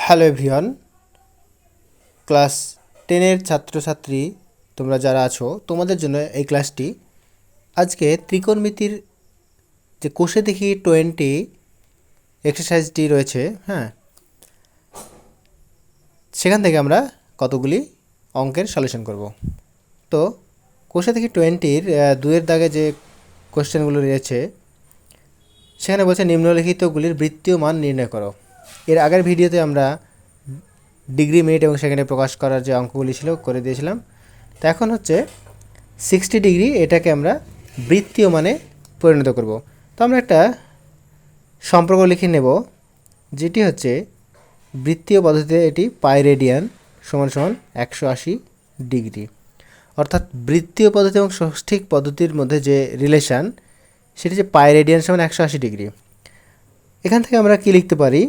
Hello everyone, class 10-এর ছাত্রছাত্রী তোমরা যারা আছো তোমাদের জন্য এই ক্লাসটি। আজকে ত্রিকোণমিতির যে কোষে দেখি 20 এক্সারসাইজটি রয়েছে, সেখান থেকে আমরা কতগুলি অঙ্কের সলিউশন করব। তো কোষে দেখি 20-র 2-এর দাগে যে কোশ্চেনগুলো রয়েছে সেখানে বলছে নিম্নলিখিতগুলির বৃত্তীয় মান নির্ণয় করো। এর আগের ভিডিওতে আমরা ডিগ্রি, মিনিট এবং সেকেন্ডে প্রকাশ করার যে অঙ্কগুলি ছিল করে দিয়েছিলাম। তো এখন হচ্ছে 60 ডিগ্রি, এটাকে আমরা বৃত্তীয় মানে পরিণত করব। তো আমরা একটা সম্পর্ক লিখে নেব, যেটি হচ্ছে বৃত্তীয় পদ্ধতিতে এটি পাই রেডিয়ান সমান সমান 180 ডিগ্রি। অর্থাৎ বৃত্তীয় পদ্ধতি এবং ষষ্ঠিক পদ্ধতির মধ্যে যে রিলেশান সেটি যে পাই রেডিয়ান সমান 180 ডিগ্রি। এখান থেকে আমরা কি লিখতে পারি,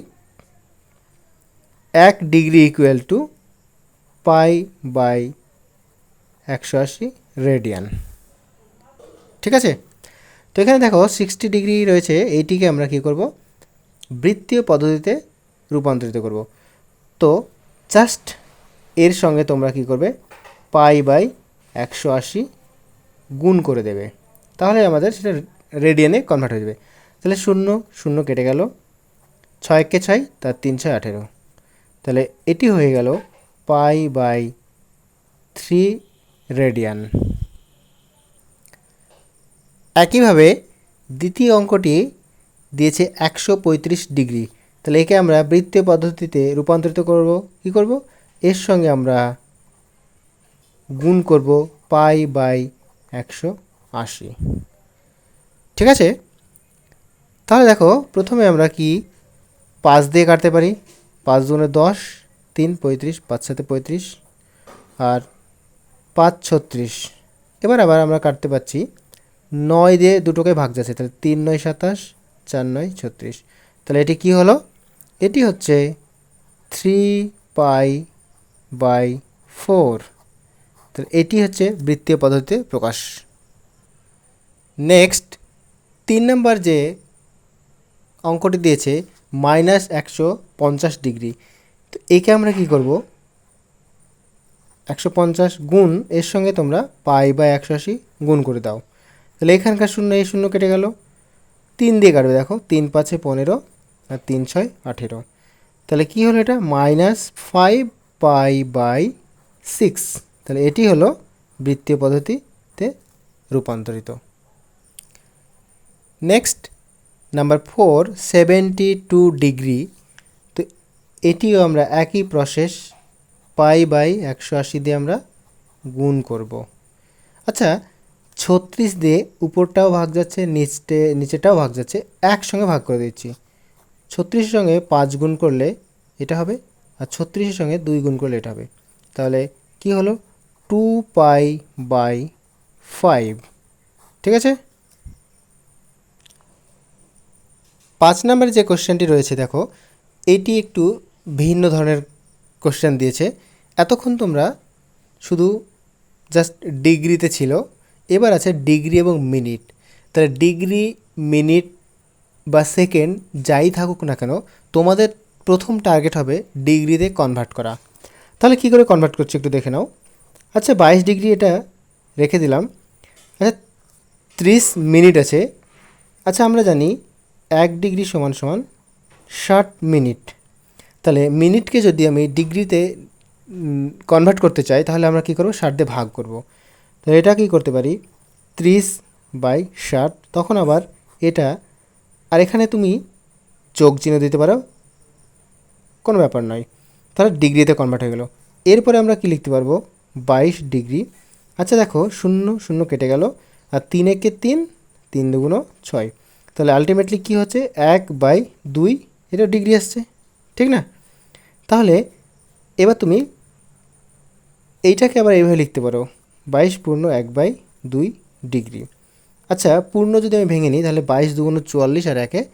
1 degree equal to pi by 180 radian. ঠিক আছে? তো এখানে দেখো 60 ডিগ্রি রয়েছে, এইটিকে আমরা কি করব, বৃত্তীয় পদ্ধতিতে রূপান্তরিত করব। তো জাস্ট এর সঙ্গে তোমরা কি করবে, পাই বাই 180 গুণ করে দেবে, তাহলে আমাদের সেটা রেডিয়ানে কনভার্ট হয়ে যাবে। তাহলে 0 0 কেটে গেল, 6 কে 6 তার 3 6 18। তাহলে এটি হয়ে গেল পাই বাই 3 রেডিয়ান। একইভাবে দ্বিতীয় অঙ্কটি দিয়েছে 135 ডিগ্রি। তাহলে একে আমরা বৃত্তীয় পদ্ধতিতে রূপান্তরিত করব। কি করব, এর সঙ্গে আমরা গুণ করব পাই বাই 180। ঠিক আছে? তাহলে দেখো প্রথমে আমরা কি 5 দিয়ে কাটতে পারি। 5 দুগুণে 10, 3 35, 5 7 35 আর 5 36। এবার আবার আমরা কাটতে পারছি 9 দিয়ে দুটোকে ভাগ যাচ্ছে, তাহলে 3 9 27, 4 9 36। তাহলে এটি কি হলো, এটি হচ্ছে 3 পাই বাই 4। তাহলে এটি হচ্ছে বৃত্তীয় পদ্ধতিতে প্রকাশ। নেক্সট 3 নম্বর যে অঙ্কটি দিয়েছে -150 ডিগ্রি। তো একে আমরা কি করব, 150 গুণ এর সঙ্গে তোমরা পাই বাই 180 গুণ করে দাও। তাহলে এখানকার 0 এই 0 কেটে গেল, 3 দিয়ে কাটবে, দেখো 3 5 15 আর 3 6 18। তাহলে কি হলো, এটা -5 পাই বাই 6। তাহলে এটি হলো বৃত্তীয় পদ্ধতিতে রূপান্তরিত। Next number 4 72 degree. তো এটিও আমরা একই প্রসেস, পাই বাই 180 দিয়ে আমরা গুণ করব। আচ্ছা, 36 দিয়ে উপরটাও ভাগ যাচ্ছে, নিচেটাও ভাগ যাচ্ছে, একসঙ্গে ভাগ করে দিচ্ছি। 36-এর সঙ্গে 5 গুণ করলে এটা হবে, আর 36-এর সঙ্গে 2 গুণ করলে এটা হবে। তাহলে কি হলো, 2 পাই বাই 5। ঠিক আছে? 5 নম্বরে যে কোশ্চেনটি রয়েছে দেখো, এটি একটু ভিন্ন ধরনের কোশ্চেন দিয়েছে। এতক্ষণ তোমরা শুধু জাস্ট ডিগ্রিতে ছিল, এবার আছে ডিগ্রি এবং মিনিট। তাহলে ডিগ্রি, মিনিট বা সেকেন্ড যাই থাকুক না কেন, তোমাদের প্রথম টার্গেট হবে ডিগ্রিতে কনভার্ট করা। তাহলে কি করে কনভার্ট করছি একটু দেখে নাও। আচ্ছা, 22 ডিগ্রি এটা রেখে দিলাম। আচ্ছা, 30 মিনিট আছে। আচ্ছা, আমরা জানি 1 ডিগ্রি সমান সমান 60 মিনিট। তাহলে মিনিটকে যদি আমি ডিগ্রিতে কনভার্ট করতে চাই, তাহলে আমরা কী করব, 60 দিয়ে ভাগ করব। তাহলে এটা কী করতে পারি, 30 বাই 60। তখন আবার এটা, আর এখানে তুমি যোগ চিহ্ন দিতে পারো, কোনো ব্যাপার নয়। তাহলে ডিগ্রিতে কনভার্ট হয়ে গেল। এরপরে আমরা কি লিখতে পারবো, 22 ডিগ্রি। আচ্ছা দেখো, 0 0 কেটে গেল, আর 3 একে 3, 3 দুগুণ 6। তাহলে আলটিমেটলি কী হচ্ছে, 1/2 এটা ডিগ্রি আসছে। ঠিক না? তাহলে এবার তুমি এইটাকে আবার এইভাবে লিখতে পারো, 22 পূর্ণ 1/2 ডিগ্রি। আচ্ছা, পূর্ণ যদি আমি ভেঙে নিই, তাহলে 22 দুগুণ 44 আর 1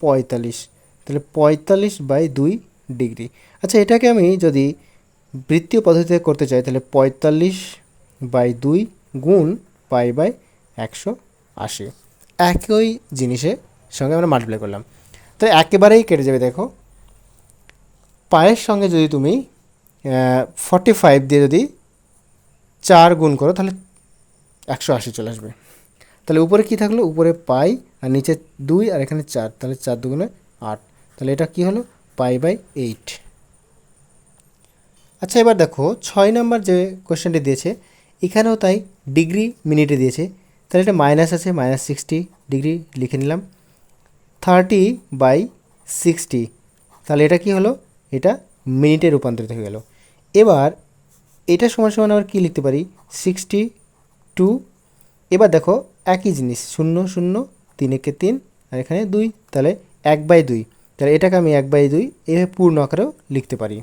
45। তাহলে 45/2 ডিগ্রি। আচ্ছা, এটাকে আমি যদি বৃত্তীয় পদ্ধতিতে করতে চাই, তাহলে 45/2 গুণ পাই বাই 180। একই জিনিসের সঙ্গে আমরা মাল্টিপ্লাই করলাম, তাহলে একেবারেই কেটে যাবে। দেখো পায়ের সঙ্গে যদি তুমি 45 দিয়ে যদি 4 গুণ করো তাহলে 180 চলে আসবে। তাহলে উপরে কি থাকলো, উপরে পাই আর নিচে 2 আর এখানে 4, তাহলে 4 দুগুণে 8, তাহলে এটা কি হলো, π/8। আচ্ছা এবার দেখো 6 নাম্বার যে কোশ্চেনটি দিয়েছে এখানেও তাই ডিগ্রি মিনিটে দিয়েছে, তাহলে এটা মাইনাস আছে, -60 ডিগ্রি লিখে নিলাম। 30/60, তাহলে এটা কি হলো, এটা মিনিটে রূপান্তরিত হয়ে গেল। এবার এটা সমান সমান আবার কী লিখতে পারি, 62। এবার দেখো একই জিনিস, 0 0 3 একে 3 আর এখানে 2, তাহলে 1/2, তাহলে এটাকে আমি 1/2 এভাবে পূর্ণ আকারেও লিখতে পারি।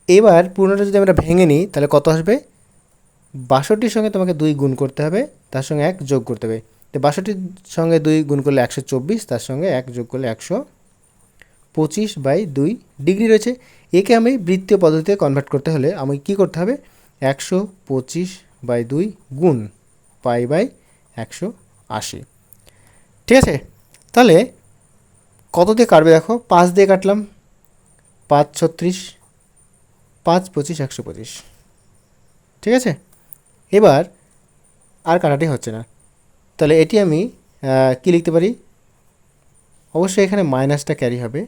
এবার পূর্ণটা যদি আমরা ভেঙে নিই তাহলে কত আসবে, 62-র সঙ্গে তোমাকে 2 গুণ করতে হবে, তার সঙ্গে 1 যোগ করতে হবে। তো 62-র সঙ্গে 2 গুণ করলে 124, তার সঙ্গে 1 যোগ করলে 125/2 ডিগ্রি রয়েছে। একে আমি বৃত্তীয় পদ্ধতিতে কনভার্ট করতে হলে আমি কি করতে হবে, 125/2 গুণ π/180। ঠিক আছে, তাহলে কত দিয়ে কাটবে দেখো, 5 দিয়ে কাটলাম, 5 36, 5 25 125। ঠিক আছে, এবার আর কাটাটি হচ্ছে না, তাহলে এটি আমি কি লিখতে পারি, অবশ্যই এখানে মাইনাসটা ক্যারি হবে,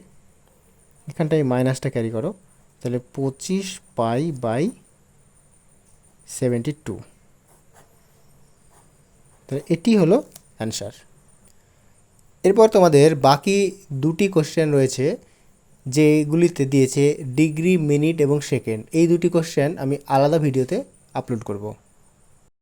এখানটায় মাইনাসটা ক্যারি করো, তাহলে 25π/72, তাহলে এটি হলো অ্যান্সার। এরপর তোমাদের বাকি দুটি কোশ্চেন রয়েছে যেগুলিতে দিয়েছে ডিগ্রি, মিনিট এবং সেকেন্ড। এই দুটি কোশ্চেন আমি আলাদা ভিডিওতে আপলোড করব।